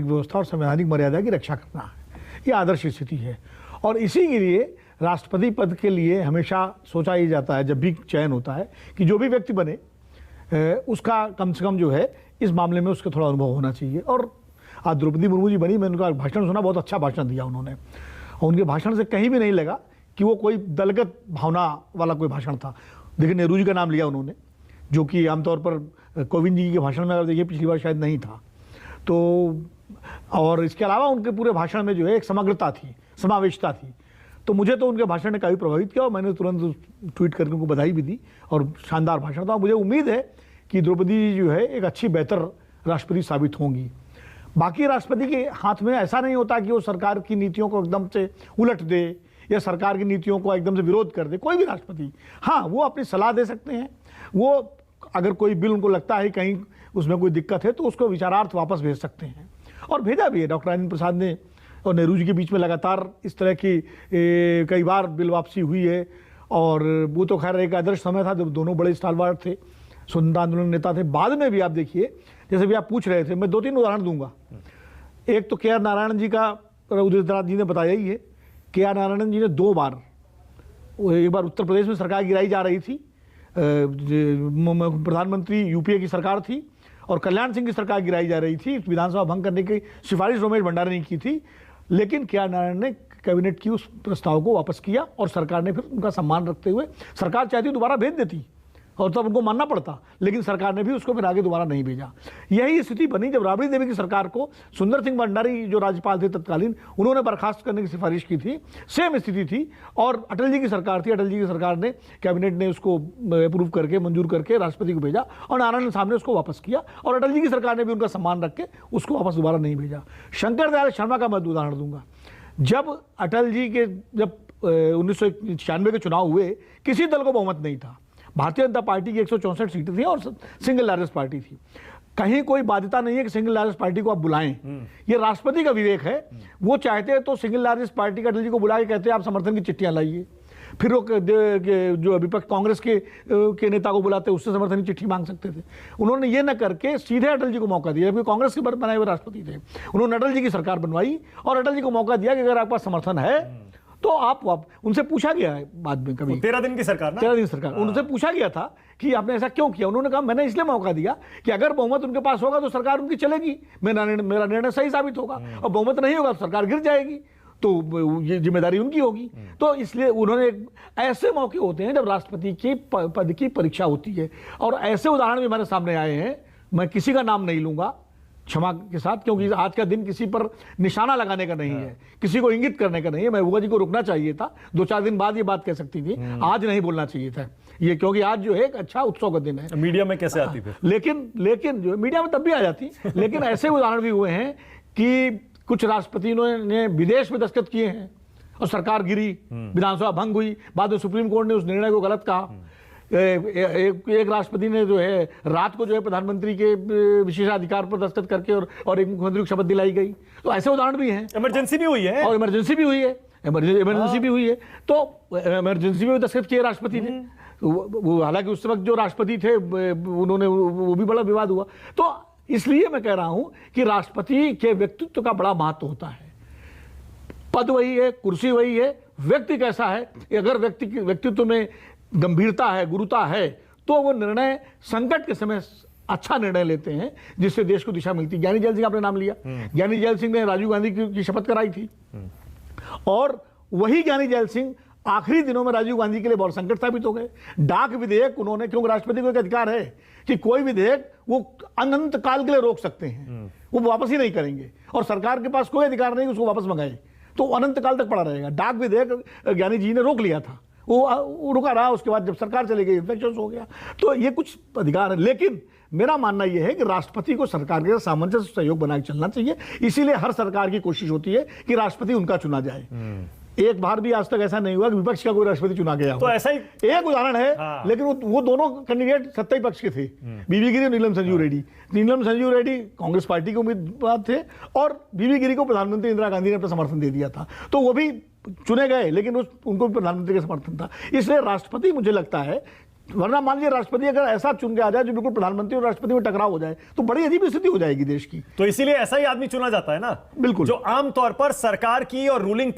व्यवस्था और संवैधानिक मर्यादा की रक्षा करना है। ये आदर्श स्थिति है और इसी के लिए राष्ट्रपति पद के लिए हमेशा सोचा ही जाता है, जब भी चयन होता है, कि जो भी व्यक्ति बने उसका कम से कम जो है इस मामले में उसका थोड़ा अनुभव होना चाहिए। और आज द्रौपदी मुर्मू जी बनी, मैंने उनका भाषण सुना, बहुत अच्छा भाषण दिया उन्होंने, और उनके भाषण से कहीं भी नहीं लगा कि वो कोई दलगत भावना वाला कोई भाषण था। देखिए, नेहरू जी का नाम लिया उन्होंने, जो कि आमतौर पर कोविंद जी के भाषण में अगर देखिए पिछली बार शायद नहीं था। तो और इसके अलावा उनके पूरे भाषण में जो है एक समग्रता थी, समावेशता थी। तो मुझे तो उनके भाषण ने काफ़ी प्रभावित किया और मैंने तुरंत ट्वीट करके उनको बधाई भी दी और शानदार भाषण था। मुझे उम्मीद है कि द्रौपदी जी जो है एक अच्छी बेहतर राष्ट्रपति साबित होंगी। बाकी राष्ट्रपति के हाथ में ऐसा नहीं होता कि वो सरकार की नीतियों को एकदम से उलट दे या सरकार की नीतियों को एकदम से विरोध कर दे, कोई भी राष्ट्रपति। हाँ, वो अपनी सलाह दे सकते हैं, वो अगर कोई बिल उनको लगता है कहीं उसमें कोई दिक्कत है तो उसको विचारार्थ वापस भेज सकते हैं, और भेजा भी है। डॉक्टर राजेंद्र प्रसाद ने और नेहरू जी के बीच में लगातार इस तरह की कई बार बिल वापसी हुई है, और वो तो खैर एक आदर्श समय था जब दोनों बड़े स्टालवार्ड थे, स्वतंत्रता आंदोलन नेता थे। बाद में भी आप देखिए, जैसे भी आप पूछ रहे थे, मैं 2-3 उदाहरण दूंगा। एक तो के आर नारायण जी का उदयनाथ जी ने बताया ही है। के आर नारायण जी ने 2 बार, एक बार उत्तर प्रदेश में सरकार गिराई जा रही थी, प्रधानमंत्री यूपीए की सरकार थी और कल्याण सिंह की सरकार गिराई जा रही थी, विधानसभा भंग करने की सिफारिश रमेश भंडारी ने की थी, लेकिन के आर नारायण ने कैबिनेट की उस प्रस्ताव को वापस किया और सरकार ने फिर उनका सम्मान रखते हुए, सरकार चाहती दोबारा भेज देती और तब उनको मानना पड़ता, लेकिन सरकार ने भी उसको फिर आगे दोबारा नहीं भेजा। यही स्थिति बनी जब राबड़ी देवी की सरकार को सुंदर सिंह भंडारी जो राज्यपाल थे तत्कालीन, उन्होंने बर्खास्त करने की सिफारिश की थी। सेम स्थिति थी। और अटल जी की सरकार थी, अटल जी की सरकार ने, कैबिनेट ने उसको अप्रूव करके, मंजूर करके राष्ट्रपति को भेजा और नारायण साहब ने उसको वापस किया, और अटल जी की सरकार ने भी उनका सम्मान रख के उसको वापस दोबारा नहीं भेजा। शंकर दयाल शर्मा का मैं उदाहरण दूंगा। जब अटल जी के 1996 के चुनाव हुए, किसी दल को बहुमत नहीं था। भारतीय जनता पार्टी की 164 सीटें थी और सिंगल लार्जेस्ट पार्टी थी। कहीं कोई बाध्यता नहीं है कि सिंगल लार्जेस्ट पार्टी को आप बुलाएं, ये राष्ट्रपति का विवेक है। वो चाहते हैं तो सिंगल लार्जेस्ट पार्टी का अटल जी को बुला के कहते हैं आप समर्थन की चिट्ठियां लाइए, फिर वो जो विपक्ष कांग्रेस के नेता को बुलाते उससे समर्थन की चिट्ठी मांग सकते थे। उन्होंने ये न करके सीधे अटल जी को मौका दिया, क्योंकि कांग्रेस के बनाए हुए राष्ट्रपति थे। उन्होंने अटल जी की सरकार बनवाई और अटल जी को मौका दिया कि अगर आपका समर्थन है तो आप उनसे पूछा गया है बाद में, कभी 13 दिन की सरकार ना, 13 दिन सरकार, उनसे पूछा गया था कि आपने ऐसा क्यों किया। उन्होंने कहा मैंने इसलिए मौका दिया कि अगर बहुमत उनके पास होगा तो सरकार उनकी चलेगी, मेरा निर्णय सही साबित होगा, और बहुमत नहीं होगा तो सरकार गिर जाएगी, तो ये जिम्मेदारी उनकी होगी। तो इसलिए उन्होंने, ऐसे मौके होते हैं जब राष्ट्रपति की पद की परीक्षा होती है, और ऐसे उदाहरण भी हमारे सामने आए हैं। मैं किसी का नाम नहीं लूंगा क्षमा के साथ, क्योंकि आज का दिन किसी पर निशाना लगाने का नहीं है, किसी को इंगित करने का नहीं है। महबूबा जी को रुकना चाहिए था, 2-4 दिन बाद ये बात कह सकती थी, आज नहीं बोलना चाहिए था ये, क्योंकि आज जो है एक अच्छा उत्सव का दिन है। मीडिया में कैसे आती फिर? लेकिन जो मीडिया में तब भी आ जाती, लेकिन ऐसे उदाहरण भी हुए हैं कि कुछ राष्ट्रपतियों ने विदेश में दस्तखत किए हैं और सरकार गिरी, विधानसभा भंग हुई, बाद में सुप्रीम कोर्ट ने उस निर्णय को गलत कहा। एक राष्ट्रपति ने जो है रात को जो है प्रधानमंत्री के विशेषाधिकार पर दस्तखत करके और एक मुख्यमंत्री को शपथ दिलाई गई। तो ऐसे उदाहरण भी हैं। इमरजेंसी भी हुई है, और इमरजेंसी भी हुई है, इमरजेंसी भी हुई है। तो इमरजेंसी में भी दस्तखत किए राष्ट्रपति ने। वो हालांकि उस वक्त जो राष्ट्रपति थे उन्होंने, वो भी बड़ा विवाद हुआ। तो इसलिए मैं कह रहा हूं कि राष्ट्रपति के व्यक्तित्व का बड़ा महत्व होता है। पद वही है, कुर्सी वही है, व्यक्ति कैसा है। अगर व्यक्तित्व में गंभीरता है, गुरुता है, तो वो निर्णय संकट के समय अच्छा निर्णय लेते हैं, जिससे देश को दिशा मिलती है। ज्ञानी जैल सिंह आपने नाम लिया, ज्ञानी जैल सिंह ने राजीव गांधी की शपथ कराई थी, और वही ज्ञानी जैल सिंह आखिरी दिनों में राजीव गांधी के लिए बहुत संकट साबित हो गए। डाक विधेयक उन्होंने, क्योंकि राष्ट्रपति को एक अधिकार है कि कोई विधेयक वो अनंत काल के लिए रोक सकते हैं, वो वापस ही नहीं करेंगे, और सरकार के पास कोई अधिकार नहीं उसको वापस मंगाए, तो अनंत काल तक पड़ा रहेगा। डाक विधेयक ज्ञानी जी ने रोक लिया था, वो रुका रहा, उसके बाद जब सरकार चली गई इन्फेक्शन हो गया। तो ये कुछ अधिकार है, लेकिन मेरा मानना यह है कि राष्ट्रपति को सरकार के साथ सामंजस्य सहयोग बना के चलना चाहिए। इसीलिए हर सरकार की कोशिश होती है कि राष्ट्रपति उनका चुना जाए। एक बार भी आज तक ऐसा नहीं हुआ कि विपक्ष का कोई राष्ट्रपति चुना गया हो। तो ऐसा ही एक उदाहरण है। हाँ। लेकिन वो दोनों कैंडिडेट सत्ता पक्ष के थे, बीबी गिरी और नीलम संजीव रेड्डी। नीलम संजीव रेड्डी कांग्रेस पार्टी के उम्मीदवार थे और बीबी गिरी को प्रधानमंत्री इंदिरा गांधी ने अपना समर्थन दे दिया था, तो वो भी चुने गए, लेकिन उनको भी प्रधानमंत्री का समर्थन था। इसलिए राष्ट्रपति मुझे लगता है वरना मान लीजिए राष्ट्रपति अगर ऐसा चुन के आ जाए जो बिल्कुल प्रधानमंत्री और राष्ट्रपति में टकराव हो जाए तो बड़ी अजीब स्थिति हो जाएगी देश की। तो इसीलिए ऐसा ही आदमी चुना जाता है ना, बिल्कुल। जो आमतौर पर सरकार की और रूलिंग